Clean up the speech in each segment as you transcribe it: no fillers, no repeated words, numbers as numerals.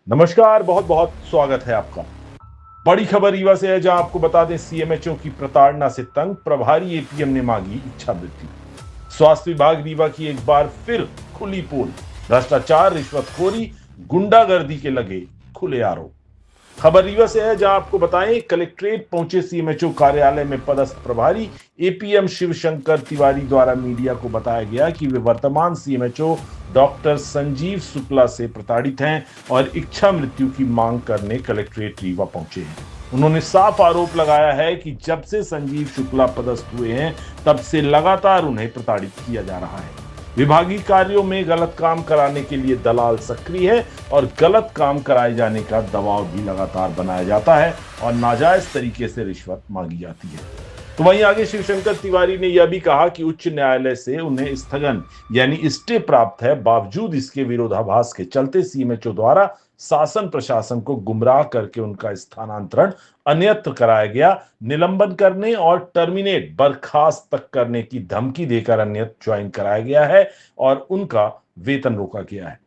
नमस्कार, बहुत बहुत स्वागत है आपका। बड़ी खबर रीवा से है, जहां आपको बता दें सीएमएचओ की प्रताड़ना से तंग प्रभारी एपीएम ने मांगी इच्छा मृत्यु। स्वास्थ्य विभाग रीवा की एक बार फिर खुली पोल। भ्रष्टाचार, रिश्वतखोरी, गुंडागर्दी के लगे खुले आरोप। खबर रीवा से है, जहां आपको बताएं कलेक्ट्रेट पहुंचे सीएमएचओ कार्यालय में पदस्थ प्रभारी एपीएम शिवशंकर तिवारी द्वारा मीडिया को बताया गया कि वे वर्तमान सीएमएचओ डॉक्टर संजीव शुक्ला से प्रताड़ित हैं और इच्छा मृत्यु की मांग करने कलेक्ट्रेट रीवा पहुंचे हैं। उन्होंने साफ आरोप लगाया है कि जब से संजीव शुक्ला पदस्थ हुए हैं तब से लगातार उन्हें प्रताड़ित किया जा रहा है। विभागीय कार्यों में गलत काम कराने के लिए दलाल सक्रिय है और गलत काम कराए जाने का दबाव भी लगातार बनाया जाता है और नाजायज तरीके से रिश्वत मांगी जाती है। तो वहीं आगे शिवशंकर तिवारी ने यह भी कहा कि उच्च न्यायालय से उन्हें स्थगन यानी स्टे प्राप्त है, बावजूद इसके विरोधाभास के चलते सीएमएचओ द्वारा शासन प्रशासन को गुमराह करके उनका स्थानांतरण अन्यत्र कराया गया, निलंबन करने और टर्मिनेट बर्खास्त तक करने की धमकी देकर अन्यत्र ज्वाइन कराया गया है और उनका वेतन रोका गया है।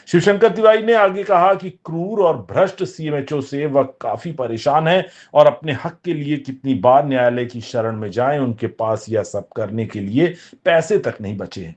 शिवशंकर तिवारी ने आगे कहा कि क्रूर और भ्रष्ट सीएमएचओ से वह काफी परेशान है और अपने हक के लिए कितनी बार न्यायालय की शरण में जाएं, उनके पास यह सब करने के लिए पैसे तक नहीं बचे हैं।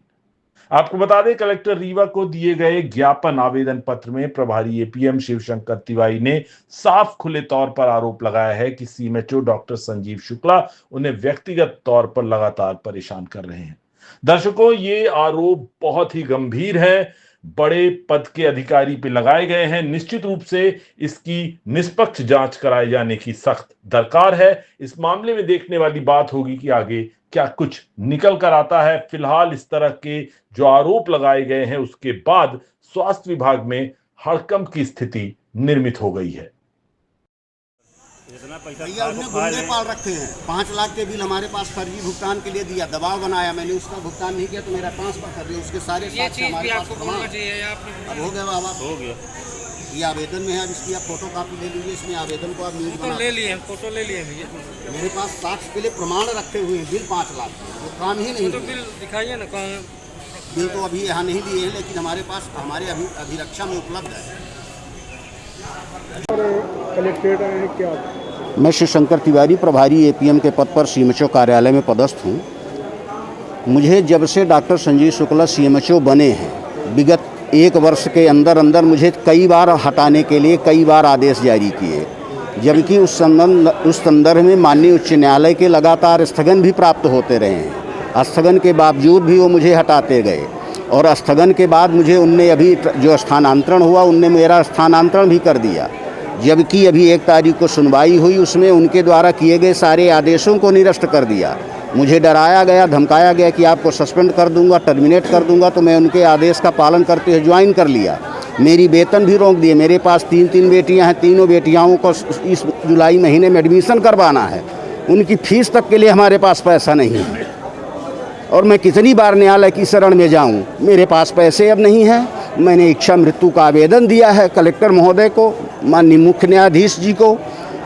आपको बता दें कलेक्टर रीवा को दिए गए ज्ञापन आवेदन पत्र में प्रभारी एपीएम शिवशंकर तिवारी ने साफ खुले तौर पर आरोप लगाया है कि सीएमएचओ डॉक्टर संजीव शुक्ला उन्हें व्यक्तिगत तौर पर लगातार परेशान कर रहे हैं। दर्शकों, ये आरोप बहुत ही गंभीर है, बड़े पद के अधिकारी पे लगाए गए हैं। निश्चित रूप से इसकी निष्पक्ष जांच कराए जाने की सख्त दरकार है। इस मामले में देखने वाली बात होगी कि आगे क्या कुछ निकल कर आता है। फिलहाल इस तरह के जो आरोप लगाए गए हैं उसके बाद स्वास्थ्य विभाग में हड़कंप की स्थिति निर्मित हो गई है। भैया उन्होंने गुंडे पाल रखे हैं। 5 लाख के बिल हमारे पास फर्जी भुगतान के लिए दिया, दबाव बनाया, मैंने उसका भुगतान नहीं किया तो मेरा ट्रांसफर कर दिया। उसके सारे साक्ष्य हमारे पास प्रमाण। अब हो गया बाबा, हो गया। ये आवेदन में है, अब इसकी आप फोटो कापी ले लीजिए। इसमें आवेदन को आप न्यूज बना ले लिए, फोटो ले लिए भैया। मेरे पास साक्ष्य के लिए प्रमाण रखे हुए हैं। बिल 5 लाख वो काम ही नहीं। तो बिल दिखाइए ना। बिल तो अभी यहाँ नहीं दिए हैं, लेकिन हमारे पास हमारे अभिरक्षा में उपलब्ध है। कलेक्ट्रेट है क्या? मैं शिवशंकर तिवारी प्रभारी एपीएम के पद पर सीएमएचओ कार्यालय में पदस्थ हूँ। मुझे जब से डॉक्टर संजीव शुक्ला सीएमएचओ बने हैं, विगत 1 वर्ष के अंदर अंदर मुझे कई बार हटाने के लिए कई बार आदेश जारी किए, जबकि उस संदर्भ में माननीय उच्च न्यायालय के लगातार स्थगन भी प्राप्त होते रहे हैं। स्थगन के बावजूद भी वो मुझे हटाते गए और स्थगन के बाद मुझे उनने अभी जो स्थानांतरण हुआ उनने मेरा स्थानांतरण भी कर दिया, जबकि अभी 1 तारीख को सुनवाई हुई, उसमें उनके द्वारा किए गए सारे आदेशों को निरस्त कर दिया। मुझे डराया गया, धमकाया गया कि आपको सस्पेंड कर दूंगा, टर्मिनेट कर दूंगा, तो मैं उनके आदेश का पालन करते हुए ज्वाइन कर लिया। मेरी वेतन भी रोक दिए। मेरे पास 3 बेटियां हैं, तीनों बेटियाओं को इस जुलाई महीने में एडमिशन करवाना है। उनकी फीस तक के लिए हमारे पास पैसा नहीं है और मैं कितनी बार न्यायालय की शरण में जाऊँ, मेरे पास पैसे अब नहीं हैं। मैंने इच्छा मृत्यु का आवेदन दिया है कलेक्टर महोदय को, माननीय मुख्य न्यायाधीश जी को,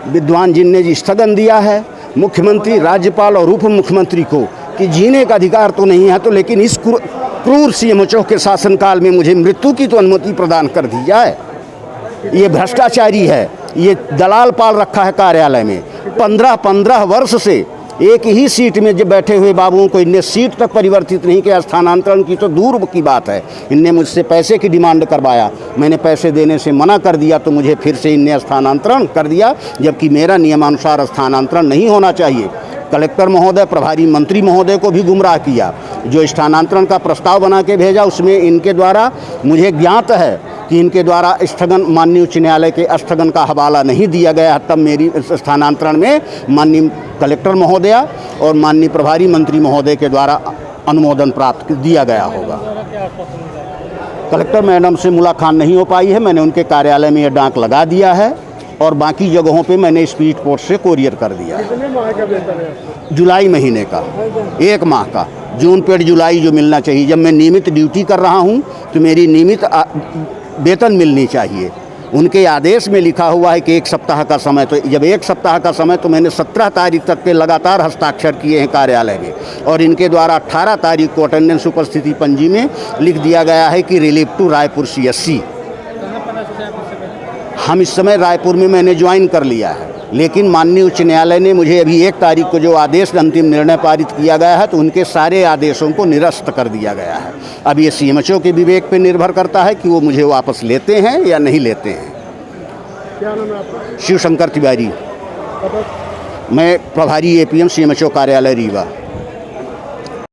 विद्वान जिनने जी स्थगन दिया है, मुख्यमंत्री, राज्यपाल और उप मुख्यमंत्री को कि जीने का अधिकार तो नहीं है तो लेकिन इस क्रूर सीएमएचओ के शासनकाल में मुझे मृत्यु की तो अनुमति प्रदान कर दी जाए। ये भ्रष्टाचारी है, ये दलाल पाल रखा है कार्यालय में। 15 वर्ष से एक ही सीट में जब बैठे हुए बाबुओं को इनने सीट तक परिवर्तित नहीं किया। स्थानांतरण की तो दूर की बात है, इनने मुझसे पैसे की डिमांड करवाया। मैंने पैसे देने से मना कर दिया तो मुझे फिर से इनने स्थानांतरण कर दिया, जबकि मेरा नियमानुसार स्थानांतरण नहीं होना चाहिए। कलेक्टर महोदय, प्रभारी मंत्री महोदय को भी गुमराह किया। जो स्थानांतरण का प्रस्ताव बना के भेजा उसमें इनके द्वारा मुझे ज्ञात है कि इनके द्वारा स्थगन, माननीय उच्च न्यायालय के स्थगन का हवाला नहीं दिया गया। तब मेरी स्थानांतरण में माननीय कलेक्टर महोदया और माननीय प्रभारी मंत्री महोदय के द्वारा अनुमोदन प्राप्त दिया गया होगा। कलेक्टर मैडम से मुलाकात नहीं हो पाई है। मैंने उनके कार्यालय में यह डाक लगा दिया है और बाकी जगहों पे मैंने स्पीड पोस्ट से कोरियर कर दिया। कितने माह का वेतन है? जुलाई महीने का, 1 माह का, जून पेड जुलाई जो मिलना चाहिए। जब मैं नियमित ड्यूटी कर रहा हूँ तो मेरी नियमित वेतन मिलनी चाहिए। उनके आदेश में लिखा हुआ है कि 1 सप्ताह का समय, तो जब 1 सप्ताह का समय तो मैंने 17 तारीख तक के लगातार हस्ताक्षर किए हैं कार्यालय में और इनके द्वारा 18 तारीख को अटेंडेंस उपस्थिति पंजी में लिख दिया गया है कि रिलीफ टू रायपुर CSC। हम इस समय रायपुर में मैंने ज्वाइन कर लिया है, लेकिन माननीय उच्च न्यायालय ने मुझे अभी 1 तारीख को जो आदेश अंतिम निर्णय पारित किया गया है, तो उनके सारे आदेशों को निरस्त कर दिया गया है। अब ये सीएमएचओ के विवेक पे निर्भर करता है कि वो मुझे वापस लेते हैं या नहीं लेते हैं। क्या नाम है आपका? शिव शंकर तिवारी, पता मैं प्रभारी एपीएम सीएमएचओ कार्यालय रीवा।